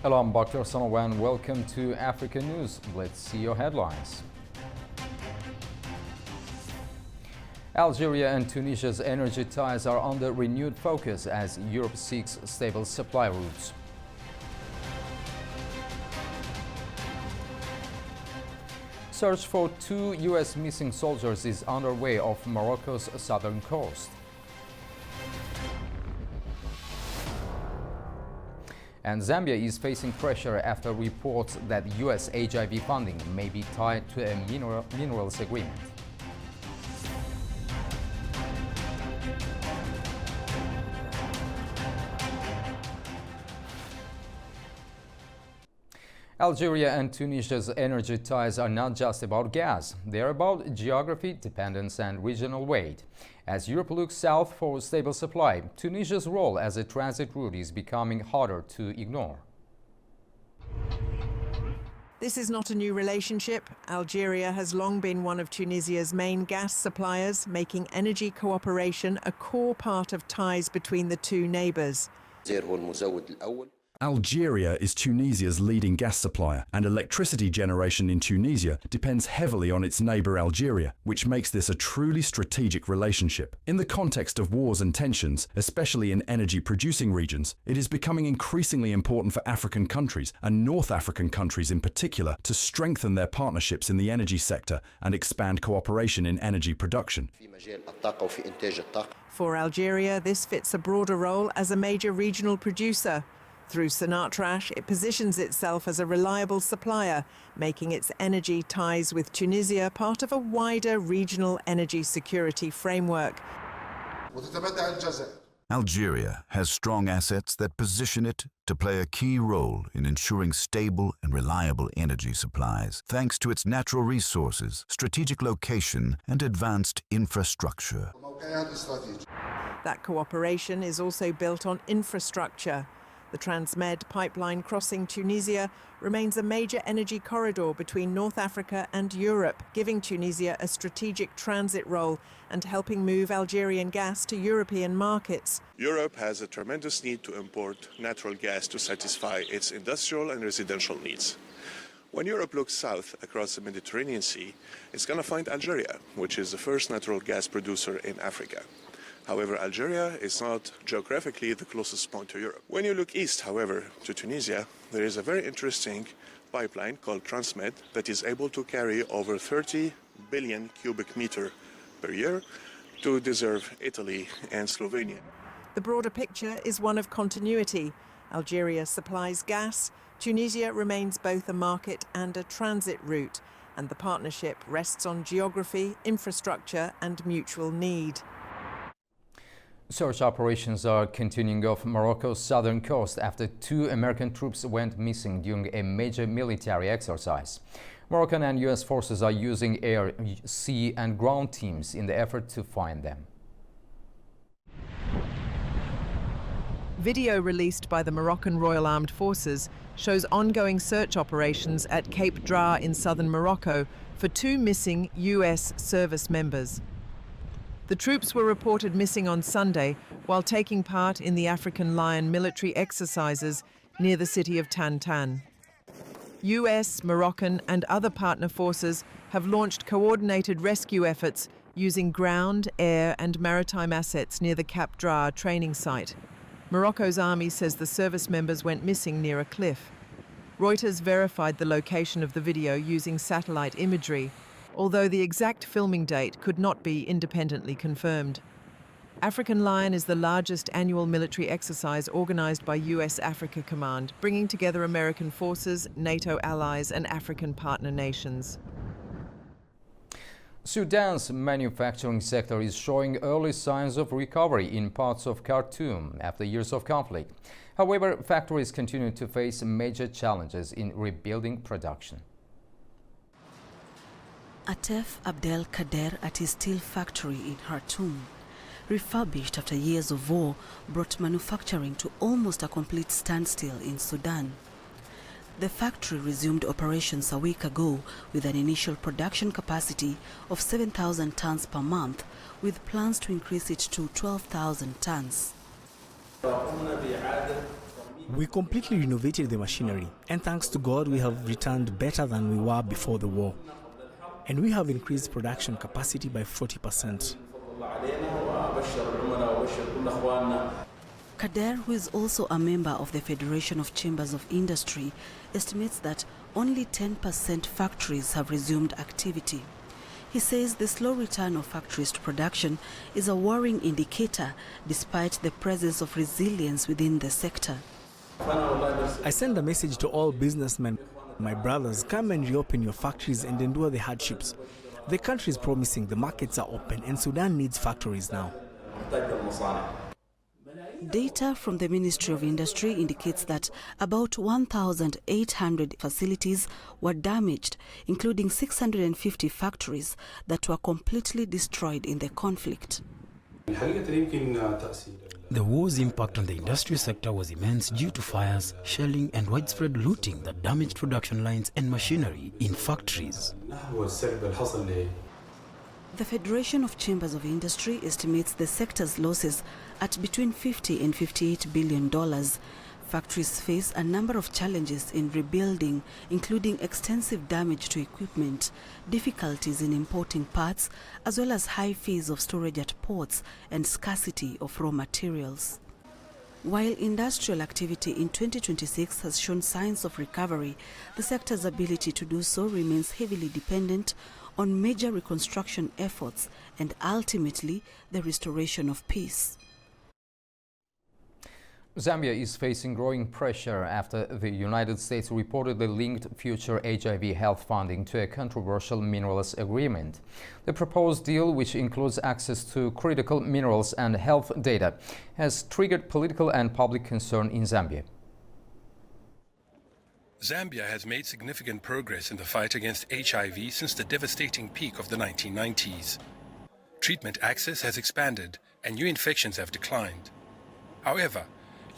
Hello, I'm Bakhtar Sanowan. Welcome to Africa News. Let's see your headlines. Algeria and Tunisia's energy ties are under renewed focus as Europe seeks stable supply routes. Search for 2 U.S. missing soldiers is underway off Morocco's southern coast. And Zambia is facing pressure after reports that U.S. HIV funding may be tied to a minerals agreement. Algeria and Tunisia's energy ties are not just about gas. They are about geography, dependence, and regional weight. As Europe looks south for stable supply, Tunisia's role as a transit route is becoming harder to ignore. This is not a new relationship. Algeria has long been one of Tunisia's main gas suppliers, making energy cooperation a core part of ties between the two neighbours. Algeria is Tunisia's leading gas supplier, and electricity generation in Tunisia depends heavily on its neighbour Algeria, which makes this a truly strategic relationship. In the context of wars and tensions, especially in energy-producing regions, it is becoming increasingly important for African countries, and North African countries in particular, to strengthen their partnerships in the energy sector and expand cooperation in energy production. For Algeria, this fits a broader role as a major regional producer. Through Sonatrach, it positions itself as a reliable supplier, making its energy ties with Tunisia part of a wider regional energy security framework. Algeria has strong assets that position it to play a key role in ensuring stable and reliable energy supplies, thanks to its natural resources, strategic location, and advanced infrastructure. That cooperation is also built on infrastructure. The Transmed pipeline crossing Tunisia remains a major energy corridor between North Africa and Europe, giving Tunisia a strategic transit role and helping move Algerian gas to European markets. Europe has a tremendous need to import natural gas to satisfy its industrial and residential needs. When Europe looks south across the Mediterranean Sea, it's going to find Algeria, which is the first natural gas producer in Africa. However, Algeria is not geographically the closest point to Europe. When you look east, however, to Tunisia, there is a very interesting pipeline called Transmed that is able to carry over 30 billion cubic meter per year to deserve Italy and Slovenia. The broader picture is one of continuity. Algeria supplies gas, Tunisia remains both a market and a transit route, and the partnership rests on geography, infrastructure, and mutual need. Search operations are continuing off Morocco's southern coast after 2 American troops went missing during a major military exercise. Moroccan and U.S. forces are using air, sea, and ground teams in the effort to find them. Video released by the Moroccan Royal Armed Forces shows ongoing search operations at Cape Draa in southern Morocco for 2 missing U.S. service members. The troops were reported missing on Sunday while taking part in the African Lion military exercises near the city of Tantan. US, Moroccan and other partner forces have launched coordinated rescue efforts using ground, air and maritime assets near the Cape Draa training site. Morocco's army says the service members went missing near a cliff. Reuters verified the location of the video using satellite imagery, although the exact filming date could not be independently confirmed. African Lion is the largest annual military exercise organized by US Africa Command, bringing together American forces, NATO allies, and African partner nations. Sudan's manufacturing sector is showing early signs of recovery in parts of Khartoum after years of conflict. However, factories continue to face major challenges in rebuilding production. Atef Abdel Kader at his steel factory in Khartoum, refurbished after years of war, brought manufacturing to almost a complete standstill in Sudan. The factory resumed operations a week ago with an initial production capacity of 7,000 tons per month, with plans to increase it to 12,000 tons. We completely renovated the machinery, and thanks to God, we have returned better than we were before the war. And we have increased production capacity by 40%. Kader, who is also a member of the Federation of Chambers of Industry, estimates that only 10% factories have resumed activity. He says the slow return of factories to production is a worrying indicator despite the presence of resilience within the sector. I send a message to all businessmen. My brothers, come and reopen your factories and endure the hardships. The country is promising, the markets are open, and Sudan needs factories now. Data from the Ministry of Industry indicates that about 1,800 facilities were damaged, including 650 factories that were completely destroyed in the conflict. The war's impact on the industry sector was immense due to fires, shelling and widespread looting that damaged production lines and machinery in factories. The Federation of Chambers of Industry estimates the sector's losses at between $50 and $58 billion. Factories face a number of challenges in rebuilding, including extensive damage to equipment, difficulties in importing parts, as well as high fees of storage at ports and scarcity of raw materials. While industrial activity in 2026 has shown signs of recovery, the sector's ability to do so remains heavily dependent on major reconstruction efforts and ultimately the restoration of peace. Zambia is facing growing pressure after the United States reportedly linked future HIV health funding to a controversial minerals agreement. The proposed deal, which includes access to critical minerals and health data, has triggered political and public concern in Zambia. Zambia has made significant progress in the fight against HIV since the devastating peak of the 1990s. Treatment access has expanded and new infections have declined. However,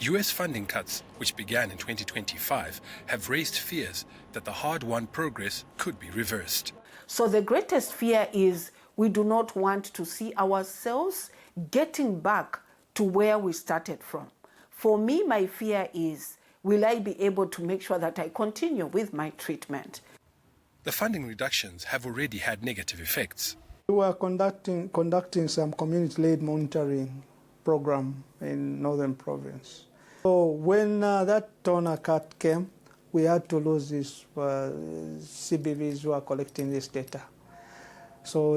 US funding cuts, which began in 2025, have raised fears that the hard-won progress could be reversed. So the greatest fear is we do not want to see ourselves getting back to where we started from. For me, my fear is, will I be able to make sure that I continue with my treatment? The funding reductions have already had negative effects. We were conducting some community-led monitoring program in Northern Province. So when that donor cut came, we had to lose these CBVs who are collecting this data. So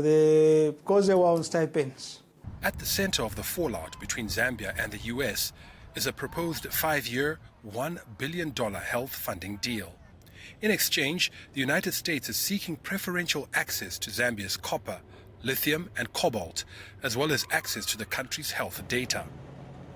because they were on stipends. At the center of the fallout between Zambia and the US is a proposed 5-year, $1 billion health funding deal. In exchange, the United States is seeking preferential access to Zambia's copper, lithium and cobalt, as well as access to the country's health data.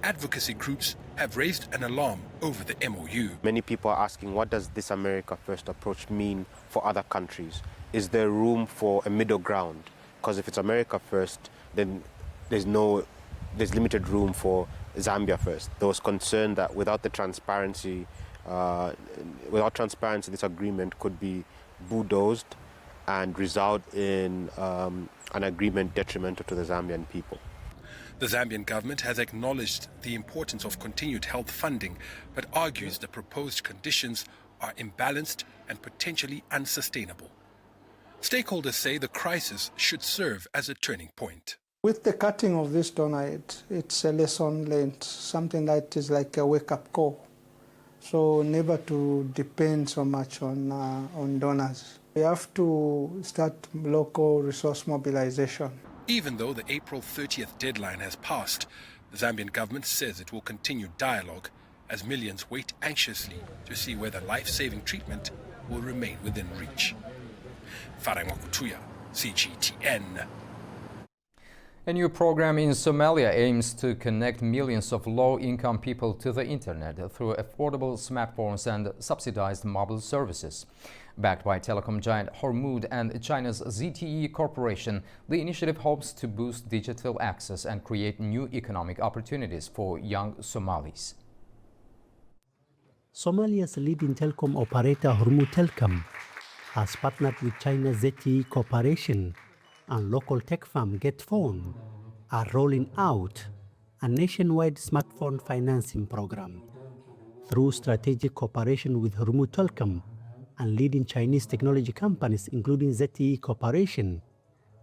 Advocacy groups have raised an alarm over the MOU. Many people are asking, what does this America First approach mean for other countries? Is there room for a middle ground? Because if it's America First, then there's limited room for Zambia First. There was concern that without transparency, this agreement could be bulldozed and result in an agreement detrimental to the Zambian people. The Zambian government has acknowledged the importance of continued health funding, but argues the proposed conditions are imbalanced and potentially unsustainable. Stakeholders say the crisis should serve as a turning point. With the cutting of this donor, it's a lesson learned, something that is like a wake-up call. So never to depend so much on donors. We have to start local resource mobilization. Even though the April 30th deadline has passed, the Zambian government says it will continue dialogue as millions wait anxiously to see whether life-saving treatment will remain within reach. Farai Mwakutuya, CGTN. A new program in Somalia aims to connect millions of low-income people to the internet through affordable smartphones and subsidized mobile services. Backed by telecom giant Hormuz and China's ZTE Corporation, the initiative hopes to boost digital access and create new economic opportunities for young Somalis. Somalia's leading telecom operator Hormuz Telecom has partnered with China's ZTE Corporation and local tech firm GetPhone are rolling out a nationwide smartphone financing program. Through strategic cooperation with Hormuz Telecom and leading Chinese technology companies, including ZTE Corporation,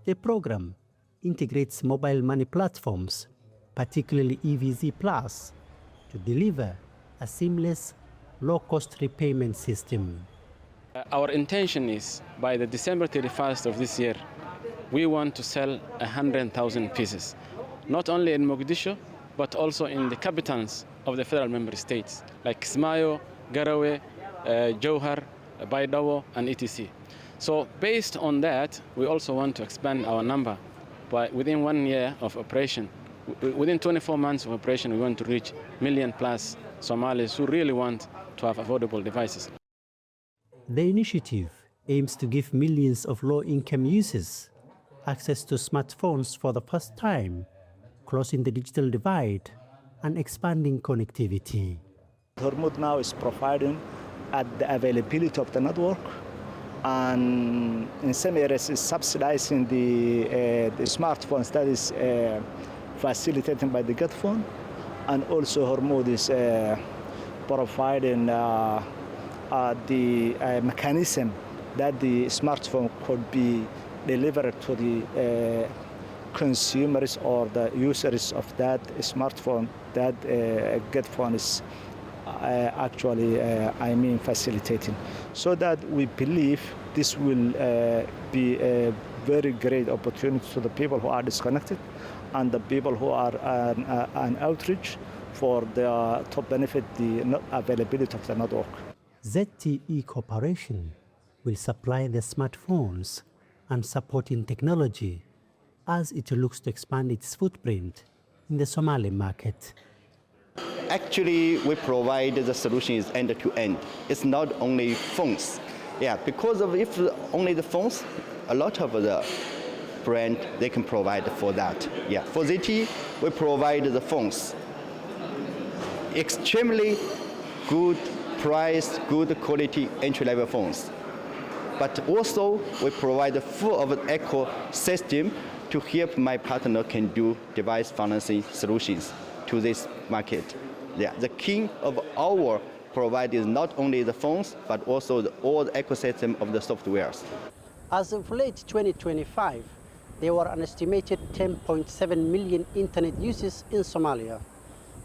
the program integrates mobile money platforms, particularly EVZ Plus, to deliver a seamless, low-cost repayment system. Our intention is, by the December 31st of this year, we want to sell 100,000 pieces, not only in Mogadishu, but also in the capitals of the federal member states, like Kismayo, Garowe, Jowhar, Baidawo, and etc. So based on that, we also want to expand our number. By within 1 year of operation, within 24 months of operation, we want to reach million plus Somalis who really want to have affordable devices. The initiative aims to give millions of low-income users access to smartphones for the first time, closing the digital divide and expanding connectivity. Hormuz now is providing at the availability of the network, and in some areas is subsidizing the smartphones that is facilitated by the GET phone, and also Hormuz is providing the mechanism that the smartphone could be delivered to the consumers or the users of that smartphone that GET phone is actually, facilitating. So that we believe this will be a very great opportunity to the people who are disconnected and the people who are an outreach for to benefit the availability of the network. ZTE Corporation will supply the smartphones and supporting technology as it looks to expand its footprint in the Somali market. Actually, we provide the solutions end-to-end. It's not only phones. Yeah, because of if only the phones, a lot of the brand, they can provide for that. Yeah, for ZTE, we provide the phones. Extremely good price, good quality entry-level phones. But also, we provide a full of ecosystem to help my partner can do device financing solutions to this market. Yeah, the key of our provide is not only the phones, but also all the ecosystem of the softwares. As of late 2025, there were an estimated 10.7 million internet users in Somalia.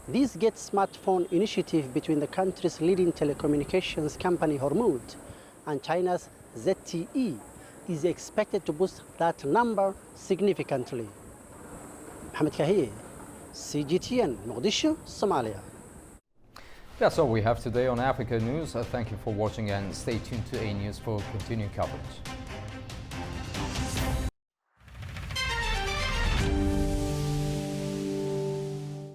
This GET smartphone initiative between the country's leading telecommunications company Hormuz and China's ZTE is expected to boost that number significantly. Mohamed Kahir, CGTN, Mogadishu, Somalia. That's all we have today on Africa News. Thank you for watching and stay tuned to A News for continued coverage.